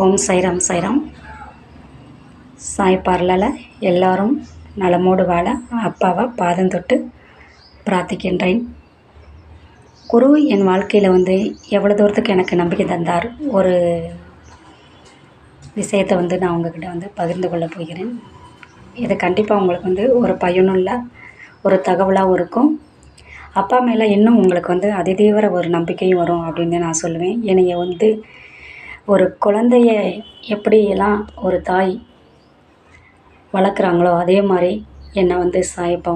ஓம் சைராம் சைராம். சாய் பார்லால எல்லாரும் நலமோடு வாழ அப்பாவை பாதம் தொட்டு பிரார்த்திக்கின்றேன். குரு என் வாழ்க்கையில் எவ்வளோ தூரத்துக்கு எனக்கு நம்பிக்கை தந்தார். ஒரு விஷயத்தை நான் உங்ககிட்ட பகிர்ந்து கொள்ள போகிறேன். இது கண்டிப்பாக உங்களுக்கு ஒரு பயனுள்ள ஒரு தகவலாகவும் இருக்கும். அப்பா மேலே இன்னும் உங்களுக்கு அதிதீவிர ஒரு நம்பிக்கையும் வரும் அப்படின்னு நான் சொல்லுவேன். என்னைய ஒரு குழந்தைய எப்படியெல்லாம் ஒரு தாய் வளர்க்குறாங்களோ அதே மாதிரி என்னை சாயப்பா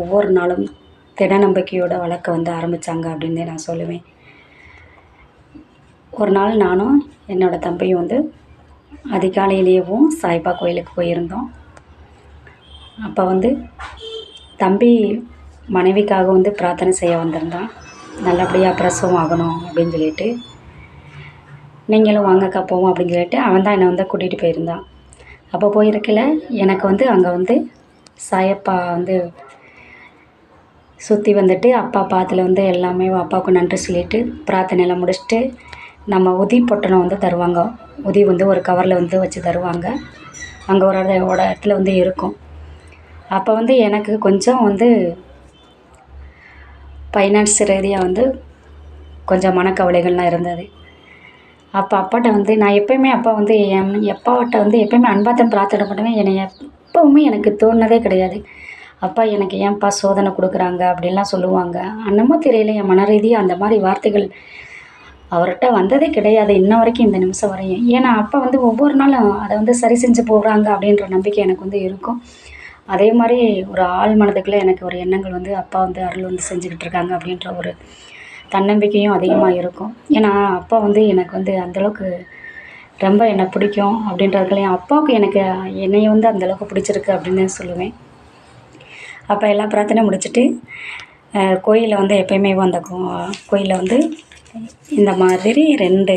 ஒவ்வொரு நாளும் திட நம்பிக்கையோடு வளர்க்க ஆரம்பித்தாங்க அப்படின்னு நான் சொல்லுவேன். ஒரு நாள் நானும் என்னோடய தம்பியும் அதிகாலையிலேயும் சாய்பா கோயிலுக்கு போயிருந்தோம். அப்போ தம்பி மனைவிக்காக பிரார்த்தனை செய்ய வந்திருந்தான். நல்லபடியாக பிரசவம் ஆகணும் அப்படின்னு சொல்லிட்டு, நீங்களும் வாங்கக்கா போவோம் அப்படின்னு சொல்லிட்டு அவன் தான் என்னை கூட்டிகிட்டு போயிருந்தான். அப்போ போயிருக்கல எனக்கு அங்கே சாயப்பா சுற்றி அப்பா பாத்தில் எல்லாமே அப்பாவுக்கு நன்றி சொல்லிவிட்டு பிரார்த்தனையெல்லாம் முடிச்சுட்டு நம்ம உதி பொட்டணம் தருவாங்க. உதி ஒரு கவரில் வச்சு தருவாங்க. அங்கே ஒரு இடத்துல இருக்கும். அப்போ எனக்கு கொஞ்சம் ஃபைனான்ஸ் ரீதியாக கொஞ்சம் மனக்கவலைகள்லாம் இருந்தது. அப்போ அப்பாட்ட நான் எப்போயுமே அப்பா என் அப்பாட்ட எப்போயுமே அன்பாத்தான் பிரார்த்தனை பண்ணுவேன். என்னை எப்போவுமே எனக்கு தோணுனதே கிடையாது. அப்பா எனக்கு ஏன்ப்பா சோதனை கொடுக்குறாங்க அப்படின்லாம் சொல்லுவாங்க. அன்னமோ தெரியல, என் மன ரீதியாக அந்த மாதிரி வார்த்தைகள் அவர்கிட்ட வந்ததே கிடையாது இன்ன வரைக்கும், இந்த நிமிஷம் வரையும். ஏன்னா அப்பா ஒவ்வொரு நாளும் அதை சரி செஞ்சு போகிறாங்க அப்படின்ற நம்பிக்கை எனக்கு இருக்கும். அதே மாதிரி ஒரு ஆள் மனதுக்குள்ளே எனக்கு ஒரு எண்ணங்கள் அப்பா அருள் செஞ்சுக்கிட்டு இருக்காங்க அப்படின்ற ஒரு தன்னம்பிக்கையும் அதிகமாக இருக்கும். ஏன்னா அப்பா எனக்கு அந்தளவுக்கு ரொம்ப என்னை பிடிக்கும் அப்படின்றதுல என் அப்பாவுக்கு எனக்கு என்னையை அந்தளவுக்கு பிடிச்சிருக்கு அப்படின்னு சொல்லுவேன். அப்போ எல்லா பிரார்த்தனையும் முடிச்சுட்டு கோயிலில் எப்போயுமே அந்த கோயிலில் இந்த மாதிரி 2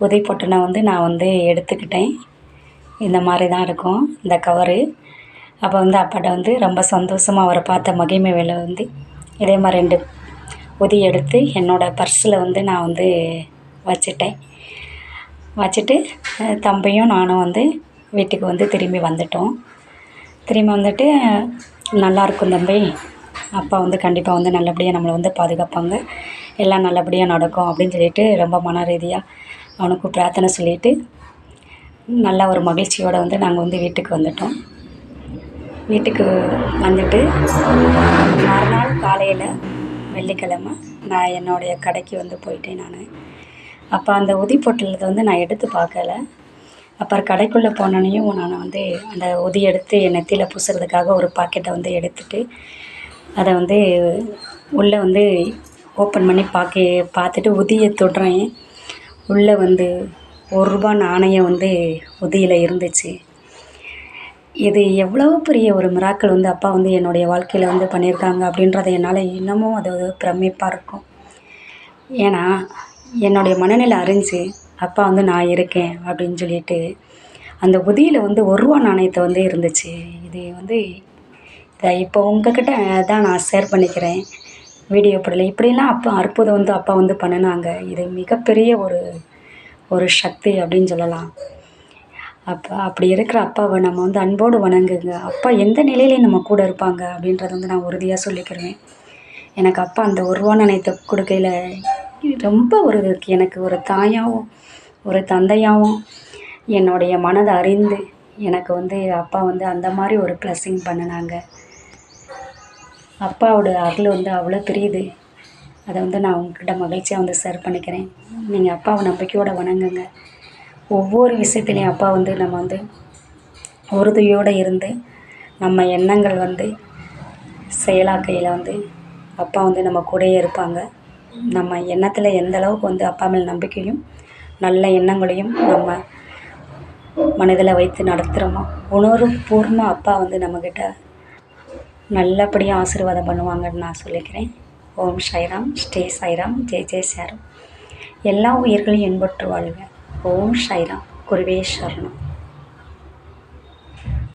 உதை பொட்டனை நான் எடுத்துக்கிட்டேன். இந்த மாதிரி தான் இருக்கும் இந்த கவரு. அப்போ அப்பாட்ட ரொம்ப சந்தோஷமாக அவரை பார்த்த மகிமை வேலை இதே மாதிரி 2 உதி எடுத்து என்னோடய பர்ஸில் நான் வச்சுட்டேன். வச்சுட்டு தம்பியும் நானும் வீட்டுக்கு திரும்பி வந்துட்டோம். திரும்பி வந்துட்டு, நல்லாயிருக்கும் தம்பி, அப்பா கண்டிப்பாக நல்லபடியாக நம்மளை பாதுகாப்பாங்க, எல்லாம் நல்லபடியாக நடக்கும் அப்படின்னு சொல்லிட்டு ரொம்ப மன ரீதியாக அவனுக்கு பிரார்த்தனை சொல்லிவிட்டு நல்ல ஒரு மகிழ்ச்சியோடு நாங்கள் வீட்டுக்கு வந்துட்டோம். வீட்டுக்கு வந்துட்டு மறுநாள் காலையில் வெள்ளிக்கிழமை நான் என்னுடைய கடைக்கு போயிட்டேன் நான். அப்போ அந்த உதி பொட்டலத்தை நான் எடுத்து பார்க்கல. அப்புறம் கடைக்குள்ளே போனோன்னையும் நான் அந்த உதி எடுத்து என் நெத்தியில் பூசுறதுக்காக ஒரு பாக்கெட்டை எடுத்துட்டு அதை உள்ளே ஓப்பன் பண்ணி பார்த்துட்டு உதியை தொடுறேன். உள்ளே ₹1 நாணயம் உதியில் இருந்துச்சு. இது எவ்வளோ பெரிய ஒரு மிராக்கள் அப்பா என்னுடைய வாழ்க்கையில் பண்ணியிருக்காங்க அப்படின்றத என்னால் இன்னமும் அது பிரமிப்பாக இருக்கும். ஏன்னா என்னுடைய மனநிலை அறிஞ்சு அப்பா நான் இருக்கேன் அப்படின்னு சொல்லிட்டு அந்த உதியில் ₹1 நாணயத்தை இருந்துச்சு. இது இதை இப்போ உங்ககிட்ட தான் நான் ஷேர் பண்ணிக்கிறேன் வீடியோ போடல. இப்படிலாம் அப்பா அற்புதம் அப்பா பண்ணினாங்க. இது மிகப்பெரிய ஒரு சக்தி அப்படின்னு சொல்லலாம். அப்படி இருக்கிற அப்பாவை நம்ம அன்போடு வணங்குங்க. அப்பா எந்த நிலையிலையும் நம்ம கூட இருப்பாங்க அப்படின்றத நான் உறுதியாக சொல்லிக்கிறேன். எனக்கு அப்பா அந்த ₹1 நாணயத்தை கொடுக்கையில் ரொம்ப எனக்கு ஒரு தாயாகவும் ஒரு தந்தையாகவும் என்னுடைய மனதை அறிந்து எனக்கு அப்பா அந்த மாதிரி ஒரு ப்ளஸ்ஸிங் பண்ணினாங்க. அப்பாவோட அருள் அவ்வளோ பெரியது. அதை நான் உங்ககிட்ட மகிழ்ச்சியாக ஷேர் பண்ணிக்கிறேன். நீங்கள் அப்பாவை நம்பிக்கையோடு வணங்குங்க. ஒவ்வொரு விஷயத்துலையும் அப்பா நம்ம உறுதியோடு இருந்து நம்ம எண்ணங்கள் செயலாக்கையில் அப்பா நம்ம கூடயே இருப்பாங்க. நம்ம எண்ணத்தில் எந்த அளவுக்கு அப்பா மேல் நம்பிக்கையும் நல்ல எண்ணங்களையும் நம்ம மனதில் வைத்து நடத்துகிறோமோ உணர்வுபூர்வ அப்பா நம்மக்கிட்ட நல்லபடியாக ஆசீர்வாதம் பண்ணுவாங்கன்னு நான் சொல்லிக்கிறேன். ஓம் சாய்ராம், ஸ்டே சாய்ராம், ஜெய் ஜெய் சாய்ராம். எல்லா உயிர்களையும் இன்பற்று வாழ்க. ஓம் சாய்ராம். குருவே சரணம்.